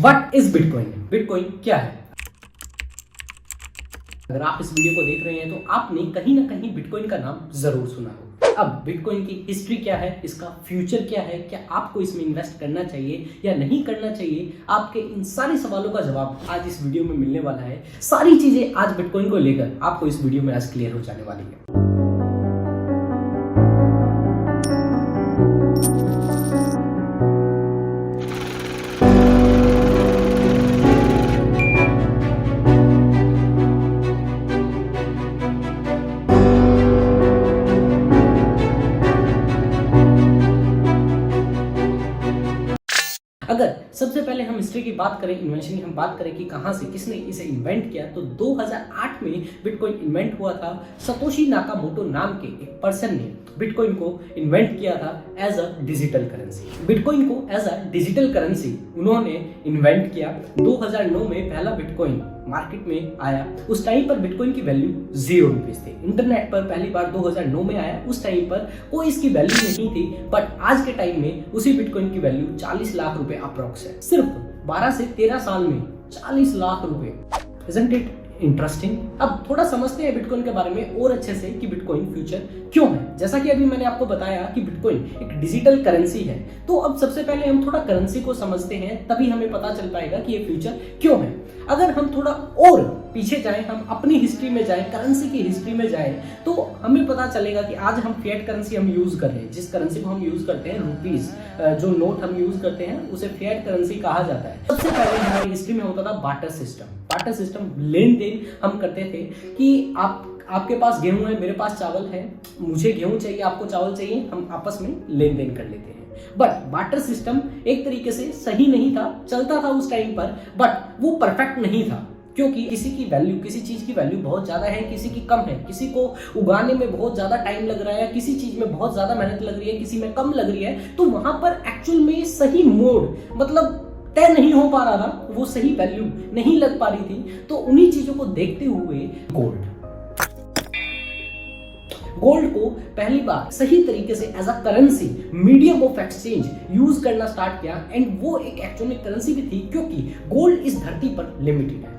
What is bitcoin? Bitcoin क्या है? अगर आप इस वीडियो को देख रहे हैं तो आपने कहीं ना कहीं बिटकॉइन का नाम जरूर सुना हो। अब बिटकॉइन की हिस्ट्री क्या है, इसका फ्यूचर क्या है, क्या आपको इसमें इन्वेस्ट करना चाहिए या नहीं करना चाहिए, आपके इन सारे सवालों का जवाब आज इस वीडियो में मिलने वाला है। सारी चीजें आज बिटकॉइन को लेकर आपको इस वीडियो में आज क्लियर हो जाने वाली है। अगर सबसे पहले हम हिस्ट्री की बात करें, इन्वेंशन की हम बात करें कि कहां से किसने इसे इन्वेंट किया, तो 2008 में बिटकॉइन इन्वेंट हुआ था। सतोशी नाकामोटो नाम के एक पर्सन ने बिटकॉइन को इन्वेंट किया था as a digital currency. Bitcoin को एज अ डिजिटल करेंसी उन्होंने इन्वेंट किया। 2009 में पहला बिटकॉइन मार्केट में आया। उस टाइम पर बिटकॉइन की वैल्यू 0 रुपीज थी। इंटरनेट पर पहली बार 2009 में आया। उस टाइम पर कोई इसकी वैल्यू नहीं थी, बट आज के टाइम में उसी बिटकॉइन की वैल्यू 40 लाख रुपए अप्रोक्स है। सिर्फ 12 से 13 साल में 40 लाख रुपए। Isn't it interesting? अब थोड़ा समझते हैं बिटकॉइन के बारे में और अच्छे से कि बिटकॉइन फ्यूचर क्यों है। जैसा कि अभी मैंने आपको बताया कि बिटकॉइन एक डिजिटल करेंसी है, तो अब सबसे पहले हम थोड़ा करेंसी को समझते हैं, तभी हमें पता चल पाएगा कि ये फ्यूचर क्यों है। अगर हम थोड़ा और पीछे जाएं, हम अपनी हिस्ट्री में जाएं, करेंसी की हिस्ट्री में जाएं, तो हमें पता चलेगा कि आज हम फिएट करेंसी हम यूज कर रहे हैं। जिस करेंसी को हम यूज करते हैं, रुपीज, जो नोट हम यूज करते हैं, उसे फिएट करेंसी कहा जाता है। सबसे पहले हमारी हिस्ट्री में होता था बार्टर सिस्टम। बार्टर सिस्टम लेन देन हम करते थे कि आपके पास गेहूं है, मेरे पास चावल है, मुझे गेहूं चाहिए, आपको चावल चाहिए, हम आपस में लेन देन कर लेते हैं। बट बार्टर सिस्टम एक तरीके से सही नहीं था, चलता था उस टाइम पर, बट वो परफेक्ट नहीं था, क्योंकि किसी की वैल्यू, किसी चीज की वैल्यू बहुत ज्यादा है, किसी की कम है, किसी को उगाने में बहुत ज्यादा टाइम लग रहा है, किसी चीज में बहुत ज्यादा मेहनत लग रही है, किसी में कम लग रही है, तो वहां पर एक्चुअल में सही मोड मतलब तय नहीं हो पा रहा था, वो सही वैल्यू नहीं लग पा रही थी। तो उन्हीं चीजों को देखते हुए गोल्ड को पहली बार सही तरीके से as a currency, medium of exchange use करना स्टार्ट किया। एंड वो एक एक्चुअली करेंसी भी थी, क्योंकि गोल्ड इस धरती पर लिमिटेड है।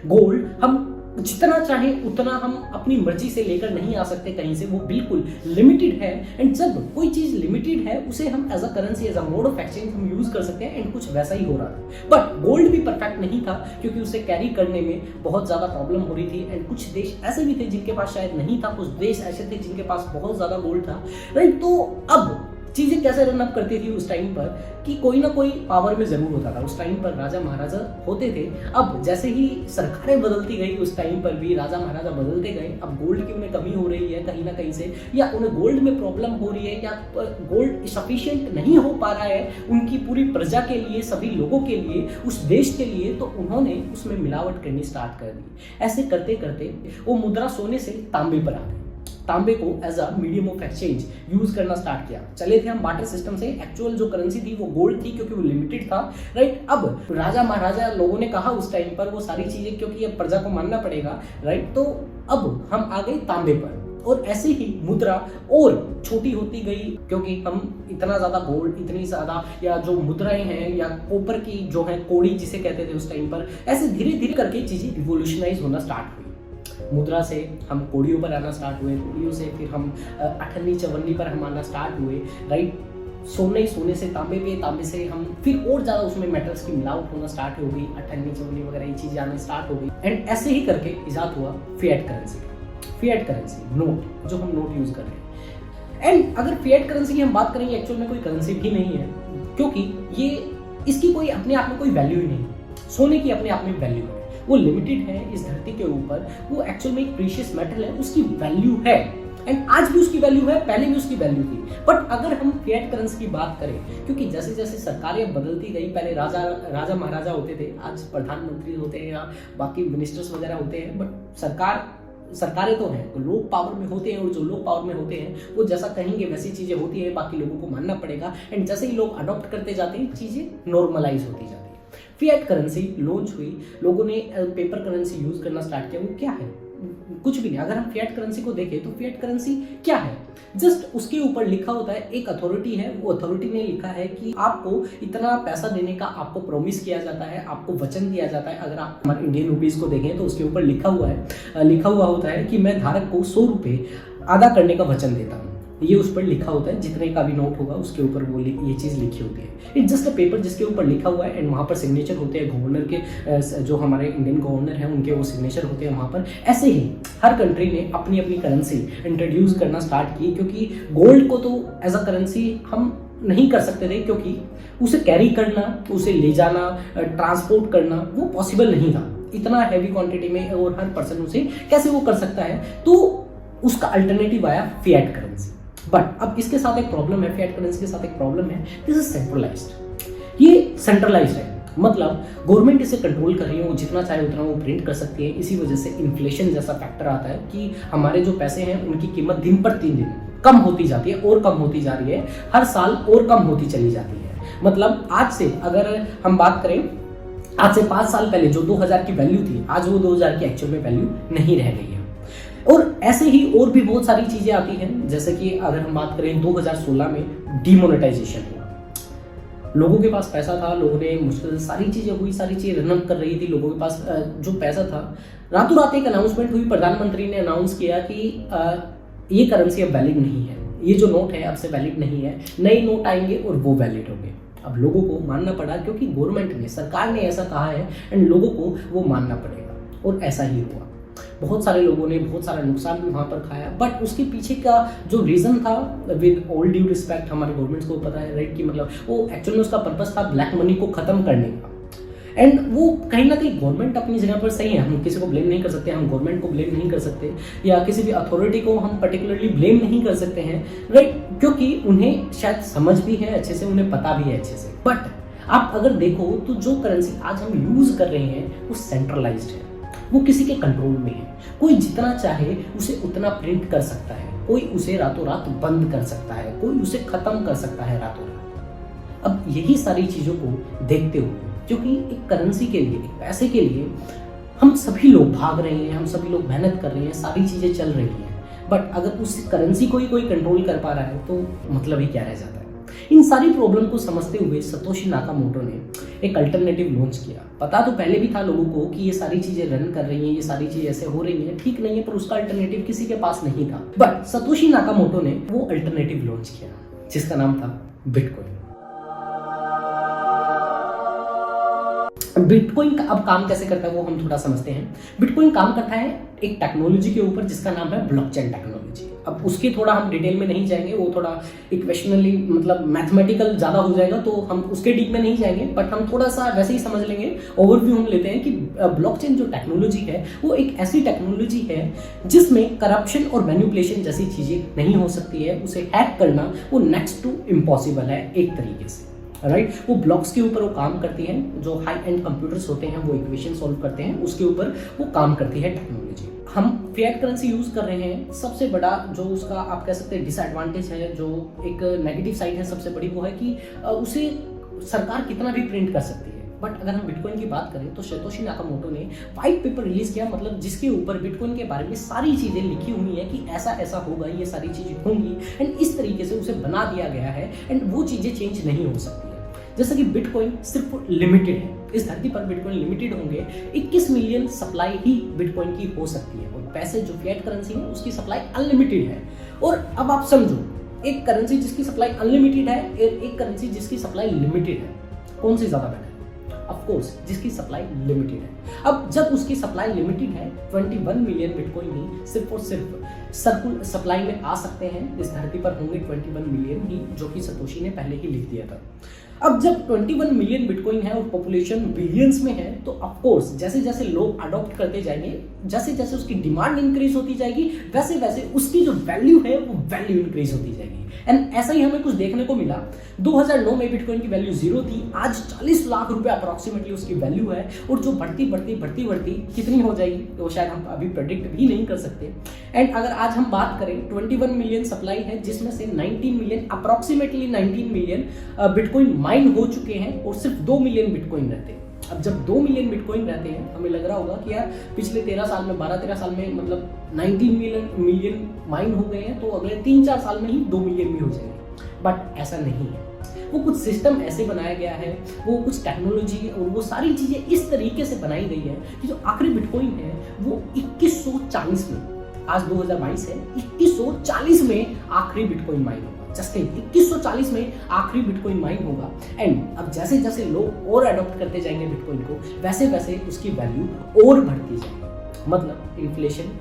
गोल्ड हम जितना चाहे उतना हम अपनी मर्जी से लेकर नहीं आ सकते कहीं से, वो बिल्कुल लिमिटेड है। एंड जब कोई चीज लिमिटेड है, उसे हम as a currency, as a mode of exchange हम यूज कर सकते हैं। एंड कुछ वैसा ही हो रहा था। बट गोल्ड भी परफेक्ट नहीं था, क्योंकि उसे कैरी करने में बहुत ज्यादा प्रॉब्लम हो रही थी। एंड कुछ देश ऐसे भी थे जिनके पास शायद नहीं था, कुछ देश ऐसे थे जिनके पास बहुत ज्यादा गोल्ड था, राइट। तो अब चीजें कैसे रन अप करती थी उस टाइम पर कि कोई ना कोई पावर में जरूर होता था। उस टाइम पर राजा महाराजा होते थे। अब जैसे ही सरकारें बदलती गई, उस टाइम पर भी राजा महाराजा बदलते गए। अब गोल्ड की उन्हें कमी हो रही है कहीं ना कहीं से, या उन्हें गोल्ड में प्रॉब्लम हो रही है, या गोल्ड सफिशिएंट नहीं हो पा रहा है उनकी पूरी प्रजा के लिए, सभी लोगों के लिए, उस देश के लिए, तो उन्होंने उसमें मिलावट करनी स्टार्ट कर दी। ऐसे करते करते वो मुद्रा सोने से तांबे पर आ गई। तांबे को as a medium of exchange use करना स्टार्ट किया। चले थे हम बार्टर सिस्टम से। एक्चुअल जो करेंसी थी वो गोल्ड थी, क्योंकि वो लिमिटेड था, राइट। अब राजा महाराजा लोगों ने कहा उस टाइम पर वो सारी चीजें, क्योंकि अब प्रजा को मानना पड़ेगा, राइट। तो अब हम आ गए तांबे पर, और ऐसे ही मुद्रा और छोटी होती गई, क्योंकि हम इतना ज्यादा गोल्ड, इतनी ज्यादा, या जो मुद्राएं हैं, या कॉपर की जो है कौड़ी जिसे कहते थे उस टाइम पर, ऐसे धीरे धीरे करके चीजें रिवोल्यूशनाइज होना स्टार्ट हुई। मुद्रा से हम कोड़ियों पर आना स्टार्ट हुए, कोड़ियों से फिर हम अठन्नी चवन्नी पर हम आना स्टार्ट हुए, राइट। सोने से तांबे पे, तांबे से हम फिर और ज्यादा उसमें मेटल्स की मिलावट होना स्टार्ट हो गई, अठन्नी चवन्नी वगैरह ये चीजें आना स्टार्ट हो गई। एंड ऐसे ही करके इजाद हुआ fiat currency. Fiat currency, note, जो हम नोट यूज कर रहे हैं। एंड अगर फिएट करेंसी की हम बात करेंगे, एक्चुअल में कोई करेंसी भी नहीं है, क्योंकि ये इसकी कोई अपने आप में कोई वैल्यू ही नहीं। सोने की अपने आप में वैल्यू है, वो लिमिटेड है इस धरती के ऊपर, वो एक्चुअल में एक प्रीशियस मेटल है, उसकी वैल्यू है। एंड आज भी उसकी वैल्यू है, पहले भी उसकी वैल्यू थी। बट अगर हम फिएट करेंसी की बात करें, क्योंकि जैसे जैसे सरकारें बदलती गई, पहले राजा महाराजा होते थे, आज प्रधानमंत्री होते हैं या बाकी मिनिस्टर्स वगैरह होते हैं, बट सरकारें तो हैं, तो लोग पावर में होते हैं, और जो लोग पावर में होते हैं वो जैसा कहेंगे वैसी चीजें होती है, बाकी लोगों को मानना पड़ेगा। एंड जैसे ही लोग अडॉप्ट करते जाते हैं, चीजें नॉर्मलाइज होती जाती है। फिएट करेंसी लॉन्च हुई, लोगों ने पेपर करेंसी यूज करना स्टार्ट किया। वो क्या है? कुछ भी नहीं। अगर हम फिएट करेंसी को देखें तो फिएट करेंसी क्या है, जस्ट उसके ऊपर लिखा होता है, एक अथॉरिटी है, वो अथॉरिटी ने लिखा है कि आपको इतना पैसा देने का आपको प्रॉमिस किया जाता है, आपको वचन दिया जाता है। अगर आप हमारे इंडियन रुपीस को देखें तो उसके ऊपर लिखा हुआ होता है कि मैं धारक को 100 रुपये अदा करने का वचन देता हूँ। ये उस पर लिखा होता है, जितने का भी नोट होगा उसके ऊपर वो ये चीज़ लिखी होती है। इट्स जस्ट अ पेपर जिसके ऊपर लिखा हुआ है एंड वहाँ पर सिग्नेचर होते हैं गवर्नर के, जो हमारे इंडियन गवर्नर हैं उनके वो सिग्नेचर होते हैं वहाँ पर। ऐसे ही हर कंट्री ने अपनी अपनी करेंसी इंट्रोड्यूस करना स्टार्ट की, क्योंकि गोल्ड को तो एज अ करेंसी हम नहीं कर सकते थे, क्योंकि उसे कैरी करना, उसे ले जाना, ट्रांसपोर्ट करना वो पॉसिबल नहीं था इतना हैवी क्वांटिटी में, और हर पर्सन उसे कैसे वो कर सकता है। तो उसका अल्टरनेटिव आया फिएट करेंसी। बट अब इसके साथ एक प्रॉब्लम है, फिएट करेंसी के साथ एक प्रॉब्लम है, दिस इज सेंट्रलाइज्ड। ये सेंट्रलाइज्ड है, मतलब गवर्नमेंट इसे कंट्रोल कर रही है, वो जितना चाहे उतना वो प्रिंट कर सकती है। इसी वजह से इन्फ्लेशन जैसा फैक्टर आता है कि हमारे जो पैसे हैं उनकी कीमत दिन पर दिन कम होती जाती है और कम होती जा रही है, हर साल और कम होती चली जाती है। मतलब आज से अगर हम बात करें, आज से 5 साल पहले जो 2000 की वैल्यू थी, आज वो 2000 की एक्चुअल में वैल्यू नहीं रह गई है। और ऐसे ही और भी बहुत सारी चीजें आती हैं, जैसे कि अगर हम बात करें 2016 में डीमोनेटाइजेशन हुआ। लोगों के पास पैसा था, लोगों ने मुश्किल सारी चीजें हुई, सारी चीजें रन अप कर रही थी, लोगों के पास जो पैसा था, रातों रात एक अनाउंसमेंट हुई, प्रधानमंत्री ने अनाउंस किया कि ये करेंसी अब वैलिड नहीं है, ये जो नोट है अब से वैलिड नहीं है, नए नोट आएंगे और वो वैलिड होंगे। अब लोगों को मानना पड़ा, क्योंकि गवर्नमेंट ने, सरकार ने ऐसा कहा है एंड लोगों को वो मानना पड़ेगा, और ऐसा ही हुआ। बहुत सारे लोगों ने बहुत सारा नुकसान भी वहाँ पर खाया, बट उसके पीछे का जो रीज़न था, विद ऑल ड्यू रिस्पेक्ट हमारे गवर्नमेंट्स को पता है राइट, कि मतलब वो एक्चुअली उसका पर्पस था ब्लैक मनी को ख़त्म करने का। एंड वो कहीं ना कहीं गवर्नमेंट अपनी जगह पर सही है, हम किसी को ब्लेम नहीं कर सकते, हम गवर्नमेंट को ब्लेम नहीं कर सकते, या किसी भी अथॉरिटी को हम पर्टिकुलरली ब्लेम नहीं कर सकते हैं राइट, क्योंकि उन्हें शायद समझ भी है अच्छे से, उन्हें पता भी है अच्छे से। बट आप अगर देखो तो जो करेंसी आज हम यूज़ कर रहे हैं वो सेंट्रलाइज्ड है, वो किसी के कंट्रोल में है। कोई जितना चाहे उसे उतना प्रिंट कर सकता है, कोई उसे रातों रात बंद कर सकता है, कोई उसे खत्म कर सकता है रातों रात। अब यही सारी चीजों को देखते हुए, क्योंकि एक करेंसी के लिए, एक पैसे के लिए हम सभी लोग भाग रहे हैं, हम सभी लोग मेहनत कर रहे हैं, सारी चीजें चल रही हैं, बट अगर उस करेंसी को ही कोई कंट्रोल कर पा रहा है तो मतलब ही क्या रह जाता है। इन सारी प्रॉब्लम को समझते हुए सतोशी नाकामोटो ने एक अल्टरनेटिव लॉन्च किया। पता तो पहले भी था लोगों को कि ये सारी चीजें रन कर रही हैं, ये सारी चीजें ऐसे हो रही हैं, ठीक नहीं है, पर उसका अल्टरनेटिव किसी के पास नहीं था। बट सतोशी नाकामोटो ने वो अल्टरनेटिव लॉन्च किया जिसका नाम था बिटकॉइन। बिटकॉइन अब काम कैसे करता है वो हम थोड़ा समझते हैं। बिटकॉइन काम करता है एक टेक्नोलॉजी के ऊपर जिसका नाम है ब्लॉकचेन टेक्नोलॉजी। अब उसके थोड़ा हम डिटेल में नहीं जाएंगे, वो थोड़ा इक्वेशनली मतलब मैथमेटिकल ज़्यादा हो जाएगा, तो हम उसके डीप में नहीं जाएंगे, बट हम थोड़ा सा वैसे ही समझ लेंगे। ओवरव्यू हम लेते हैं कि ब्लॉकचेन जो टेक्नोलॉजी है वो एक ऐसी टेक्नोलॉजी है जिसमें करप्शन और मैनिपुलेशन जैसी चीज़ें नहीं हो सकती है। उसे हैक करना वो नेक्स्ट टू इम्पॉसिबल है एक तरीके से, राइट। वो ब्लॉक्स के ऊपर वो काम करती हैं, जो हाई एंड कंप्यूटर्स होते हैं वो इक्वेशन सॉल्व करते हैं, उसके ऊपर वो काम करती है टेक्नोलॉजी। हम फिएट करेंसी यूज कर रहे हैं, सबसे बड़ा जो उसका आप कह सकते हैं डिसएडवांटेज है, जो एक नेगेटिव साइड है सबसे बड़ी, वो है कि उसे सरकार कितना भी प्रिंट कर सकती है। बट अगर हम बिटकॉइन की बात करें तो सतोशी नाकामोटो ने व्हाइट पेपर रिलीज किया, मतलब जिसके ऊपर बिटकॉइन के बारे में सारी चीजें लिखी हुई है कि ऐसा ऐसा होगा, ये सारी चीजें होंगी, एंड इस तरीके से उसे बना दिया गया है, एंड वो चीजें चेंज नहीं हो सकती है। जैसे कि बिटकॉइन सिर्फ लिमिटेड है, इस धरती पर बिटकॉइन लिमिटेड होंगे, 21 मिलियन सप्लाई ही बिटकॉइन की हो सकती है, और पैसे जो फिएट करेंसी है उसकी सप्लाई अनलिमिटेड है। और अब आप समझो, एक करेंसी जिसकी सप्लाई अनलिमिटेड है, एक करेंसी जिसकी सप्लाई लिमिटेड है, कौन सी ज्यादा बेटर है? ऑफ कोर्स जिसकी सप्लाई लिमिटेड है। अब जब उसकी सप्लाई लिमिटेड है, 21 मिलियन बिटकॉइन ही सिर्फ और सिर्फ सर्कुल सप्लाई में आ सकते हैं, इस धरती पर होंगे 21 मिलियन ही, जो कि सतोशी ने पहले ही लिख दिया था। अब जब 21 मिलियन बिटकॉइन है और पॉपुलेशन बिलियंस में है, तो ऑफ कोर्स जैसे जैसे लोग अडॉप्ट करते जाएंगे, जैसे जैसे उसकी डिमांड इंक्रीज होती जाएगी, वैसे वैसे उसकी जो वैल्यू है वो वैल्यू इंक्रीज होती जाएगी। एंड ऐसा ही हमें कुछ देखने को मिला। 2009 में बिटकॉइन की वैल्यू 0 थी, आज 40 लाख रुपए अप्रोक्सीमेटली उसकी वैल्यू है, और जो बढ़ती बढ़ती बढ़ती बढ़ती कितनी हो जाएगी तो शायद हम अभी प्रेडिक्ट भी नहीं कर सकते। एंड अगर आज हम बात करें, 21 मिलियन सप्लाई है, जिसमें से 19 million approximately 19 million bitcoin mine हो चुके हैं, और सिर्फ 2 मिलियन बिटकॉइन रहते हैं। अब जब 2 मिलियन बिटकॉइन रहते हैं, हमें लग रहा होगा कि यार पिछले 13 साल में 12-13 साल में मतलब 19 मिलियन माइन हो गए हैं, तो अगले 3-4 साल में ही 2 मिलियन भी हो जाएंगे। बट ऐसा नहीं है। वो कुछ सिस्टम ऐसे बनाया गया है, वो कुछ टेक्नोलॉजी और वो सारी चीज़ें इस तरीके से बनाई गई है कि जो आखिरी बिटकॉइन है वो 2140 में, आज 2022 है, 2140 में आखिरी बिटकॉइन माइन होगा। जस्ट 2140 में आखिरी बिटकॉइन माइन होगा। एंड अब जैसे जैसे लोग और अडॉप्ट करते जाएंगे बिटकॉइन को, वैसे वैसे उसकी वैल्यू और बढ़ती जाएगी। मतलब इन्फ्लेशन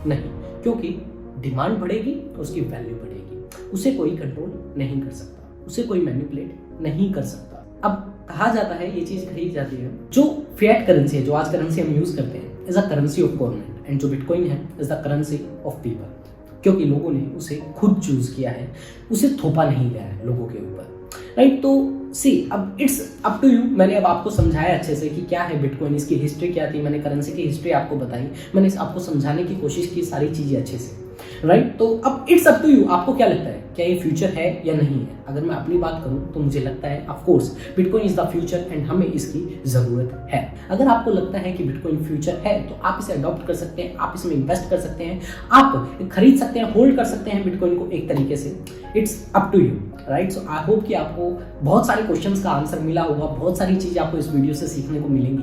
नहीं, क्योंकि डिमांड बढ़ेगी तो उसकी वैल्यू बढ़ेगी। उसे कोई कंट्रोल नहीं कर सकता, उसे कोई मैनिपुलेट नहीं कर सकता। अब कहा जाता है, ये चीज कही जाती है, जो फिएट करेंसी है, जो आज करेंसी हम यूज करते हैं, is a currency of government, and जो बिटकॉइन है is the currency of people, क्योंकि लोगों ने उसे खुद चूज किया है, उसे थोपा नहीं गया है लोगों के ऊपर, राइट। तो सी अब इट्स अप टू यू। मैंने अब आपको समझाया अच्छे से कि क्या है बिटकॉइन, इसकी हिस्ट्री क्या थी, मैंने करेंसी की हिस्ट्री आपको बताई, मैंने आपको समझाने की कोशिश की सारी चीजें अच्छे से, राइट। तो अब इट्स अप टू यू, आपको क्या लगता है, क्या ये फ्यूचर है या नहीं है? अगर मैं अपनी बात करूं तो मुझे लगता है of course bitcoin is the future and हमें इसकी जरूरत है। अगर आपको लगता है कि बिटकॉइन फ्यूचर है तो आप इसे अडॉप्ट कर सकते हैं, आप इसमें इन्वेस्ट कर सकते हैं, आप खरीद सकते हैं, होल्ड कर सकते हैं बिटकॉइन को एक तरीके से। It's up to you, right. So I hope कि आपको बहुत सारे क्वेश्चंस का आंसर मिला होगा, बहुत सारी चीजें आपको इस वीडियो से सीखने को मिलेंगी।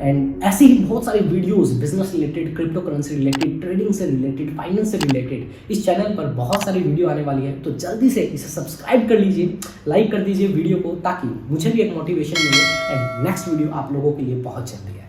एंड ऐसे ही बहुत सारे videos business related, crypto currency related, trading से रिलेटेड, फाइनेंस से रिलेटेड इस चैनल पर बहुत सारी वीडियो आने वाली है। तो जल्दी से इसे सब्सक्राइब कर लीजिए, लाइक कर दीजिए वीडियो को, ताकि मुझे भी एक मोटिवेशन मिले एंड नेक्स्ट वीडियो आप लोगों के लिए बहुत जल्दी है।